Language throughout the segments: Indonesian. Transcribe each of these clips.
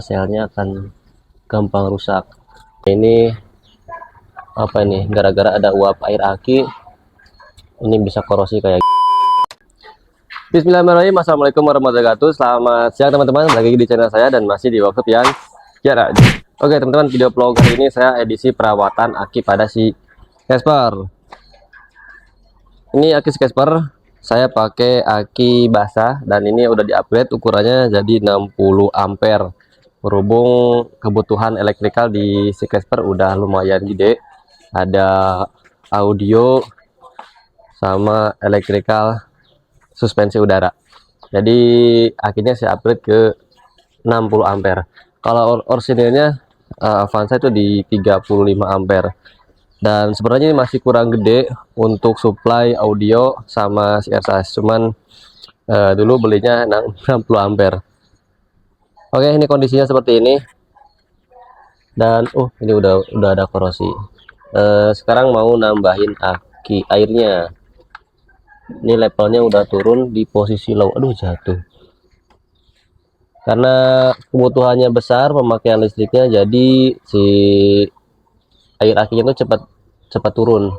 selnya akan gampang rusak. Ini apa ini, gara-gara ada uap air aki ini bisa korosi kayak. Bismillahirrahmanirrahim. Assalamualaikum warahmatullahi wabarakatuh. Selamat siang teman-teman, lagi di channel saya dan masih di workshop yang jarak. Oke teman-teman, video vlog kali ini saya edisi perawatan aki pada si Casper. Ini aki si Casper saya pakai aki basah dan ini udah di-upgrade ukurannya jadi 60 ampere. Berhubung kebutuhan elektrikal di si Casper udah lumayan gede, ada audio sama elektrikal suspensi udara, jadi akhirnya saya upgrade ke 60 ampere. Kalau orisinilnya Avanza itu di 35 ampere, dan sebenarnya ini masih kurang gede untuk supply audio sama CSS, cuman dulu belinya 60 ampere. Oke, ini kondisinya seperti ini, dan ini udah ada korosi. Sekarang mau nambahin aki airnya. Ini levelnya udah turun di posisi low. Aduh, jatuh. Karena kebutuhannya besar pemakaian listriknya, jadi si air akinya itu cepat turun.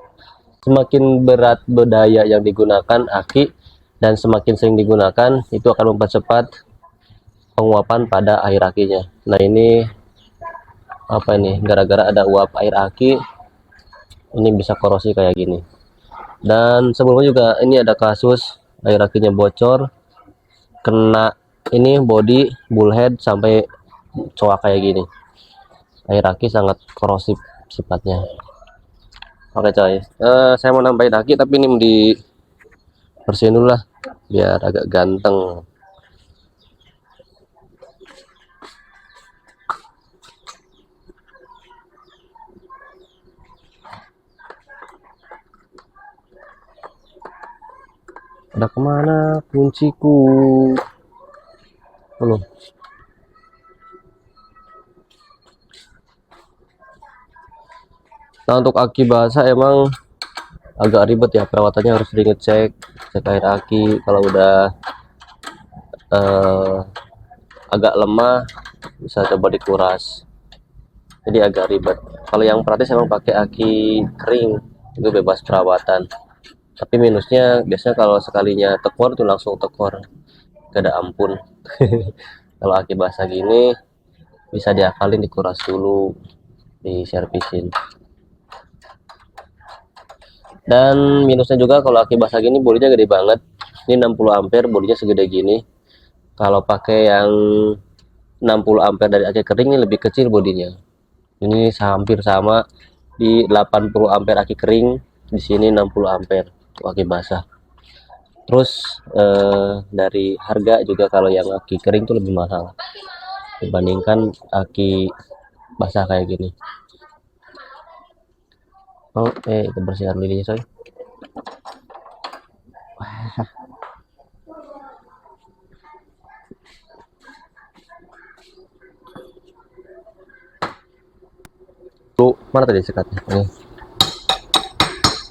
Semakin berat berdaya yang digunakan aki dan semakin sering digunakan, itu akan mempercepat penguapan pada air akinya. Nah, ini apa ini, gara-gara ada uap air aki ini bisa korosi kayak gini. Dan sebelumnya juga ini ada kasus air akinya bocor, kena ini body bullhead sampai coak kayak gini. Air aki sangat korosif sifatnya. Oke coy, saya mau nambahin aki tapi ini dibersihin dulu lah biar agak ganteng. Ada kemana kunciku? Belum. Nah, untuk aki basah emang agak ribet ya perawatannya, harus sering ngecek air aki. Kalau udah agak lemah bisa coba dikuras, jadi agak ribet. Kalau yang praktis emang pakai aki kering, itu bebas perawatan. Tapi minusnya biasanya kalau sekalinya tekor tuh langsung tekor, gak ada ampun. Kalau aki basah gini bisa diakalin, dikuras dulu, diservisin. Dan minusnya juga kalau aki basah gini bodinya gede banget. Ini 60 ampere, bodinya segede gini. Kalau pakai yang 60 ampere dari aki kering ini lebih kecil bodinya. Ini hampir sama, di 80 ampere aki kering, di sini 60 ampere aki basah. Terus dari harga juga, kalau yang aki kering itu lebih mahal dibandingkan aki basah kayak gini. Oke, kita bersihkan lilinnya coy. Tuh, mana tadi sekatnya?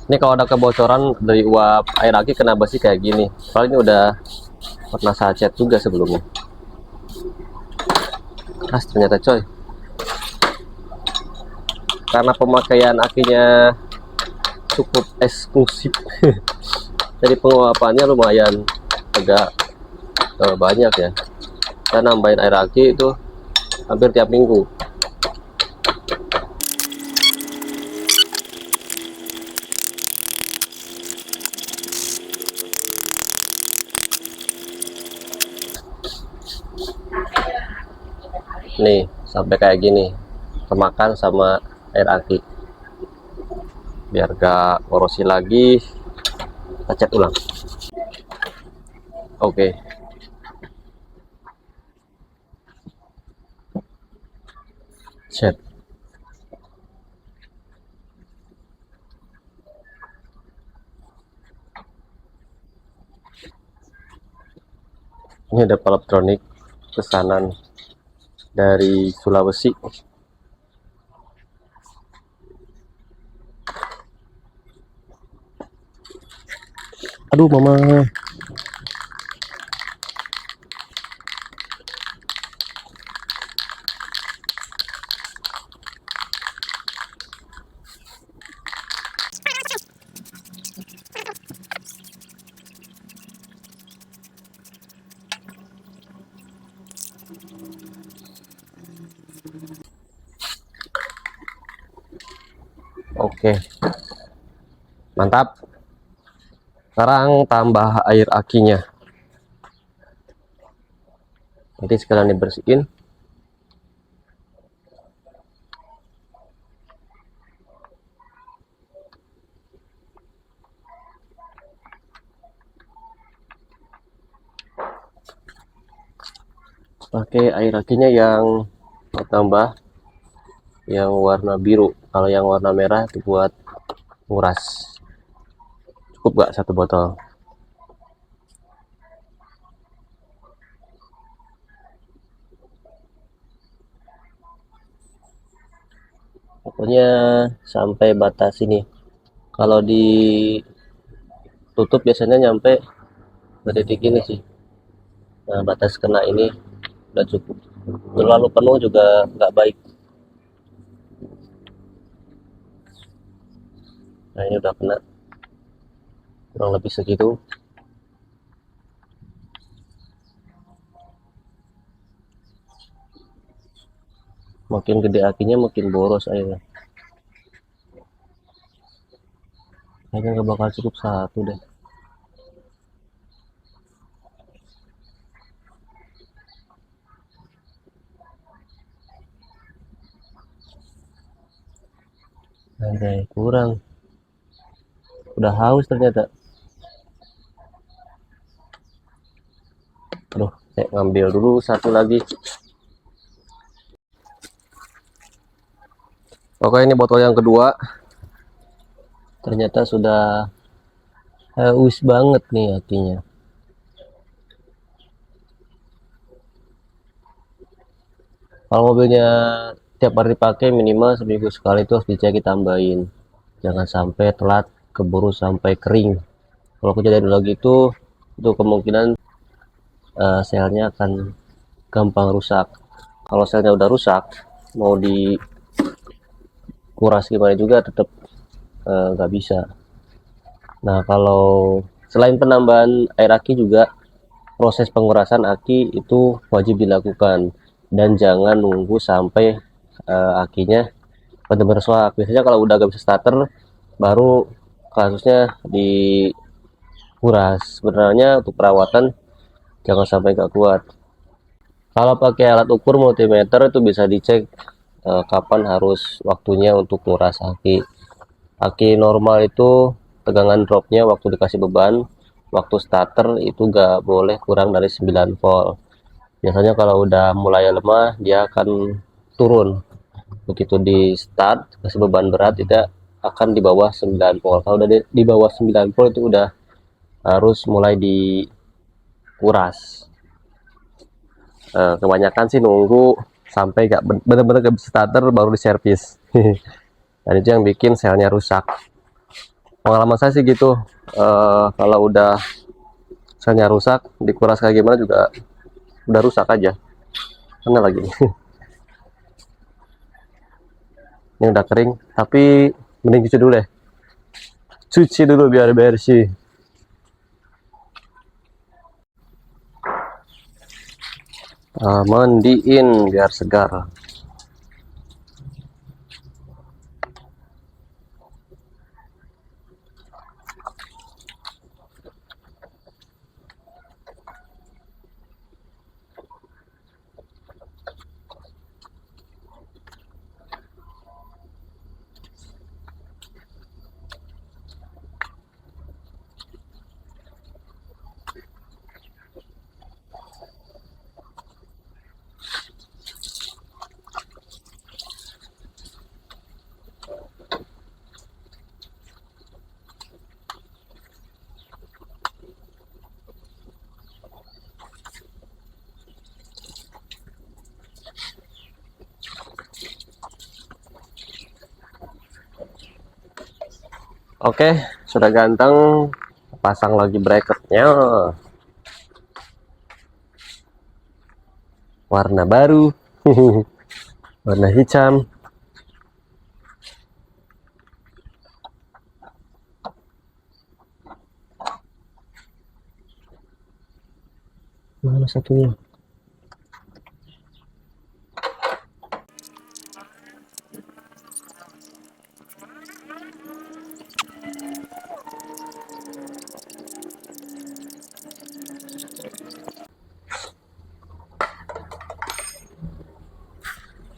Ini kalau ada kebocoran dari uap air aki kena besi kayak gini. Soalnya ini udah pernah saya cat juga sebelumnya. Keras ternyata coy. Karena pemakaian akinya cukup eksklusif, jadi penguapannya lumayan agak banyak ya. Saya nambahin air aki itu hampir tiap minggu. Nih sampai kayak gini, kemakan sama air aki. Biar gak korosi lagi, kita cat ulang. Oke. Cat. Ini ada elektronik pesanan dari Sulawesi. Aduh mama. Oke, mantap. Sekarang tambah air akinya, nanti sekalian dibersihin. Pakai air akinya yang tambah yang warna biru. Kalau yang warna merah itu buat nguras. Cukup gak satu botol? Pokoknya sampai batas ini. Kalau ditutup biasanya nyampe ke titik ini sih. Nah, batas kena ini udah cukup. Terlalu penuh juga nggak baik. Nah, ini udah kena kurang lebih segitu. Makin gede akinya makin boros airnya. Kayaknya nggak bakal cukup satu deh. Anjay, kurang. Udah haus ternyata. Aduh, saya ngambil dulu satu lagi. Oke, ini botol yang kedua. Ternyata sudah haus banget nih akinya. Kalau mobilnya tiap hari dipakai minimal seminggu sekali itu harus dicek ditambahin. Jangan sampai telat keburu sampai kering. Kalau kejadian lagi itu kemungkinan selnya akan gampang rusak. Kalau selnya udah rusak, mau dikuras gimana juga tetap nggak bisa. Nah, kalau selain penambahan air aki juga proses pengurasan aki itu wajib dilakukan dan jangan nunggu sampai akinya benar-benar soak. Biasanya kalau udah gak bisa starter baru kasusnya dikuras. Sebenarnya untuk perawatan jangan sampai gak kuat. Kalau pakai alat ukur multimeter itu bisa dicek kapan harus waktunya untuk nguras aki. Aki normal itu tegangan dropnya waktu dikasih beban, waktu starter itu gak boleh kurang dari 9 volt. Biasanya kalau udah mulai lemah dia akan turun. Begitu di start kasih beban berat tidak akan di bawah 9 volt. Kalau udah di bawah 9 volt itu udah harus mulai dikuras. Kebanyakan sih nunggu sampai gak bener-bener gak bisa starter baru diservis. Dan itu yang bikin selnya rusak. Pengalaman saya sih gitu. Kalau udah selnya rusak dikuras kayak gimana juga udah rusak aja. Mana lagi? Ini udah kering tapi mending cuci dulu deh. Cuci dulu biar bersih. Mandiin biar segar. Oke, sudah ganteng. Pasang lagi bracketnya. Warna baru. Warna hitam. Mana satunya?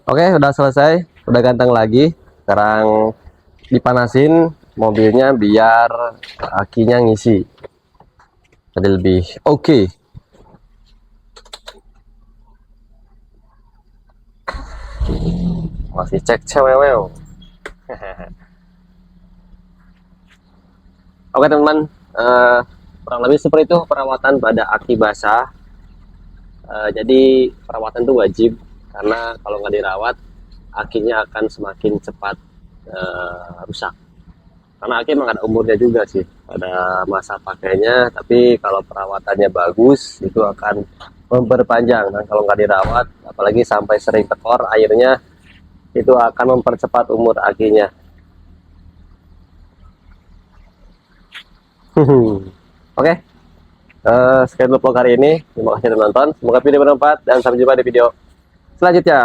Oke, udah selesai, udah ganteng lagi. Sekarang dipanasin mobilnya biar akinya ngisi. Jadi lebih oke. Masih cek cewewew. Oke teman-teman, kurang lebih seperti itu perawatan pada aki basah. Jadi perawatan itu wajib karena kalau nggak dirawat akinya akan semakin cepat rusak. Karena aki emang ada umurnya juga sih, ada masa pakainya. Tapi kalau perawatannya bagus itu akan memperpanjang. Dan kalau nggak dirawat, apalagi sampai sering tekor airnya, itu akan mempercepat umur akinya. Oke, sekian dulu vlog hari ini. Terima kasih telah menonton. Semoga video bermanfaat dan sampai jumpa di video selanjutnya.